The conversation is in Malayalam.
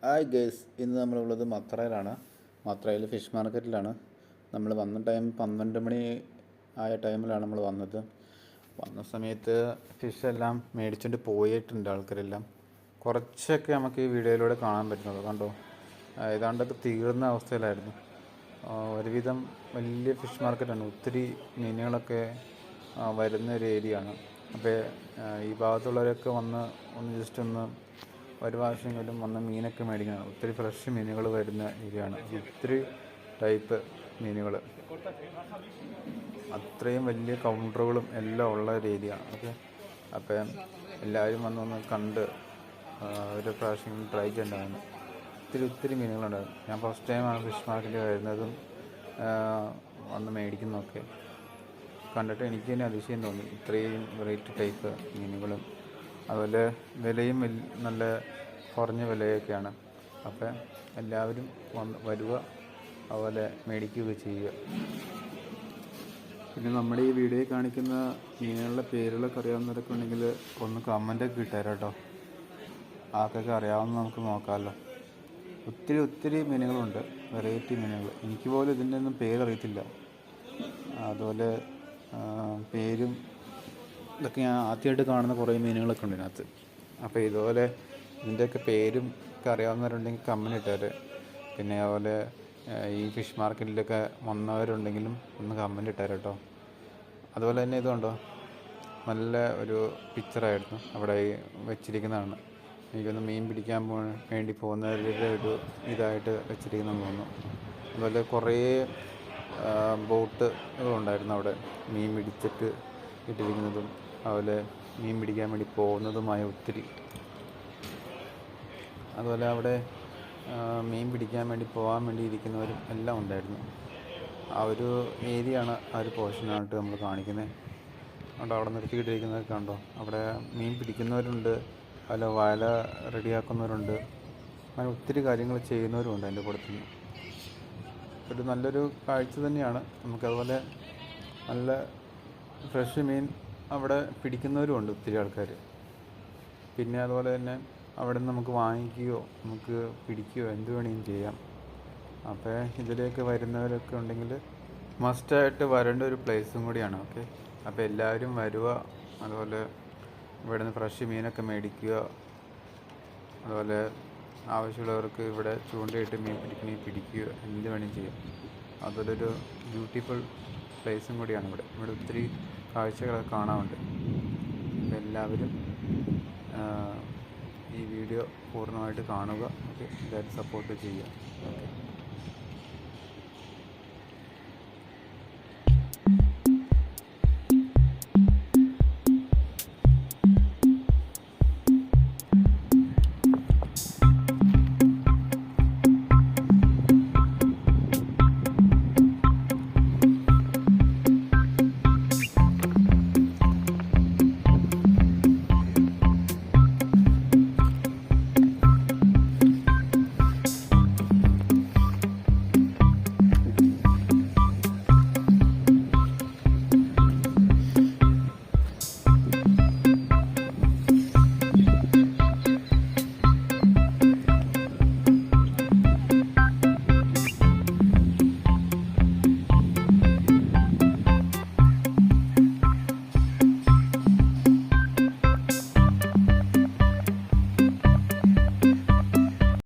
ഹായ് ഗേസ്, ഇന്ന് നമ്മളുള്ളത് മത്രയിലാണ്. മത്രയിൽ ഫിഷ് മാർക്കറ്റിലാണ്. നമ്മൾ വന്ന ടൈം 12 മണി ആയ ടൈമിലാണ് നമ്മൾ വന്നത്. വന്ന സമയത്ത് ഫിഷ് എല്ലാം മേടിച്ചുകൊണ്ട് പോയിട്ടുണ്ട് ആൾക്കാരെല്ലാം. കുറച്ചൊക്കെ നമുക്ക് ഈ വീഡിയോയിലൂടെ കാണാൻ പറ്റുന്നത് കണ്ടോ, ഏതാണ്ടൊക്കെ തീർന്ന അവസ്ഥയിലായിരുന്നു. ഒരുവിധം വലിയ ഫിഷ് മാർക്കറ്റാണ്. ഒത്തിരി മീനുകളൊക്കെ വരുന്ന ഒരു ഏരിയ ആണ്. അപ്പോൾ ഈ ഭാഗത്തുള്ളവരൊക്കെ ഒന്ന് ജസ്റ്റ് ഒന്ന് ഒരു പ്രാവശ്യമെങ്കിലും വന്ന് മീനൊക്കെ മേടിക്കണം. ഒത്തിരി ഫ്രഷ് മീനുകൾ വരുന്ന ഏരിയയാണ്. ഒത്തിരി ടൈപ്പ് മീനുകൾ, അത്രയും വലിയ കൗണ്ടറുകളും എല്ലാം ഉള്ള ഒരു ഏരിയ ആണ്. ഓക്കെ, അപ്പം എല്ലാവരും വന്നൊന്ന് കണ്ട് ഒരു പ്രാവശ്യം ട്രൈ ചെയ്യേണ്ടതാണ്. ഒത്തിരി മീനുകളുണ്ടായിരുന്നു. ഞാൻ ഫസ്റ്റ് ടൈമാണ് ഫിഷ് മാർക്കറ്റിൽ വരുന്നതും വന്ന് മേടിക്കുന്നതൊക്കെ. കണ്ടിട്ട് എനിക്ക് തന്നെ അതിശയം തോന്നി. ഇത്രയും വെറൈറ്റി ടൈപ്പ് മീനുകളും അതുപോലെ വിലയും നല്ല കുറഞ്ഞ വിലയൊക്കെയാണ്. അപ്പം എല്ലാവരും വരിക, അതുപോലെ മേടിക്കുകയൊക്കെ ചെയ്യുക. പിന്നെ നമ്മുടെ ഈ വീഡിയോയിൽ കാണിക്കുന്ന മീനുകളുടെ പേരുകളൊക്കെ അറിയാവുന്നവരൊക്കെ ഉണ്ടെങ്കിൽ ഒന്ന് കമൻ്റൊക്കെ ഇട്ടുതരാം കേട്ടോ. ആർക്കൊക്കെ അറിയാവുന്ന നമുക്ക് നോക്കാമല്ലോ. ഒത്തിരി മീനുകളുണ്ട്, വെറൈറ്റി മീനുകൾ. എനിക്ക് പോലും ഇതിൻ്റെ ഒന്നും പേരറിയത്തില്ല. അതുപോലെ പേരും ഇതൊക്കെ ഞാൻ ആദ്യമായിട്ട് കാണുന്ന കുറേ മീനുകളൊക്കെ ഉണ്ട് ഇതിനകത്ത്. അപ്പോൾ ഇതുപോലെ ഇതിൻ്റെയൊക്കെ പേരും ഒക്കെ അറിയാവുന്നവരുണ്ടെങ്കിൽ കമൻ്റ് ഇട്ടേരെ. പിന്നെ അതുപോലെ ഈ ഫിഷ് മാർക്കറ്റിലൊക്കെ വന്നവരുണ്ടെങ്കിലും ഒന്ന് കമൻ്റ് ഇട്ടേരെ കേട്ടോ. അതുപോലെ തന്നെ ഇതുണ്ടോ, നല്ല ഒരു പിക്ചറായിരുന്നു അവിടെ വെച്ചിരിക്കുന്നതാണ്. എനിക്കൊന്ന് മീൻ പിടിക്കാൻ വേണ്ടി പോകുന്നവരുടെ ഒരു ഇതായിട്ട് വെച്ചിരിക്കുന്നതെന്ന് തോന്നുന്നു. അതുപോലെ കുറേ ബോട്ടുകളുണ്ടായിരുന്നു അവിടെ, മീൻ പിടിച്ചിട്ട് ഇട്ടിരിക്കുന്നതും അതുപോലെ മീൻ പിടിക്കാൻ വേണ്ടി പോകുന്നതുമായ ഒത്തിരി. അതുപോലെ അവിടെ മീൻ പിടിക്കാൻ വേണ്ടി പോകാൻ വേണ്ടി ഇരിക്കുന്നവരും എല്ലാം ഉണ്ടായിരുന്നു. ആ ഒരു ഏരിയ ആണ്, ആ ഒരു പോർഷനായിട്ട് നമ്മൾ കാണിക്കുന്നത്. അതുകൊണ്ട് അവിടെ നിർത്തിയിട്ടിരിക്കുന്നതൊക്കെ കണ്ടോ. അവിടെ മീൻ പിടിക്കുന്നവരുണ്ട്, അതുപോലെ വല റെഡിയാക്കുന്നവരുണ്ട്, അങ്ങനെ ഒത്തിരി കാര്യങ്ങൾ ചെയ്യുന്നവരുമുണ്ട് അതിൻ്റെ കൂട്ടത്തിൽ. ഒരു നല്ലൊരു കാഴ്ച തന്നെയാണ്. നമുക്കതുപോലെ നല്ല ഫ്രഷ് മീൻ അവിടെ പിടിക്കുന്നവരുമുണ്ട് ഒത്തിരി ആൾക്കാർ. പിന്നെ അതുപോലെ തന്നെ അവിടെ നിന്ന് നമുക്ക് വാങ്ങിക്കുകയോ നമുക്ക് പിടിക്കുകയോ എന്ത് വേണമെങ്കിലും ചെയ്യാം. അപ്പോൾ ഇതിലേക്ക് വരുന്നവരൊക്കെ ഉണ്ടെങ്കിൽ മസ്റ്റായിട്ട് വരേണ്ട ഒരു പ്ലേസും കൂടിയാണ്. ഓക്കെ, അപ്പോൾ എല്ലാവരും വരിക, അതുപോലെ ഇവിടെ നിന്ന് ഫ്രഷ് മീനൊക്കെ മേടിക്കുക. അതുപോലെ ആവശ്യമുള്ളവർക്ക് ഇവിടെ ചൂണ്ടയിട്ട് മീൻ പിടിക്കുക, എന്ത് വേണമെങ്കിലും ചെയ്യാം. അതൊരു ബ്യൂട്ടിഫുൾ പ്ലേസും കൂടിയാണ്. ഇവിടെ ഒത്തിരി കാഴ്ചകളൊക്കെ കാണാറുണ്ട്. എല്ലാവരും ഈ വീഡിയോ പൂർണ്ണമായിട്ട് കാണുക. ഓക്കെ, എല്ലാവരും സപ്പോർട്ട് ചെയ്യുക. ഓക്കെ.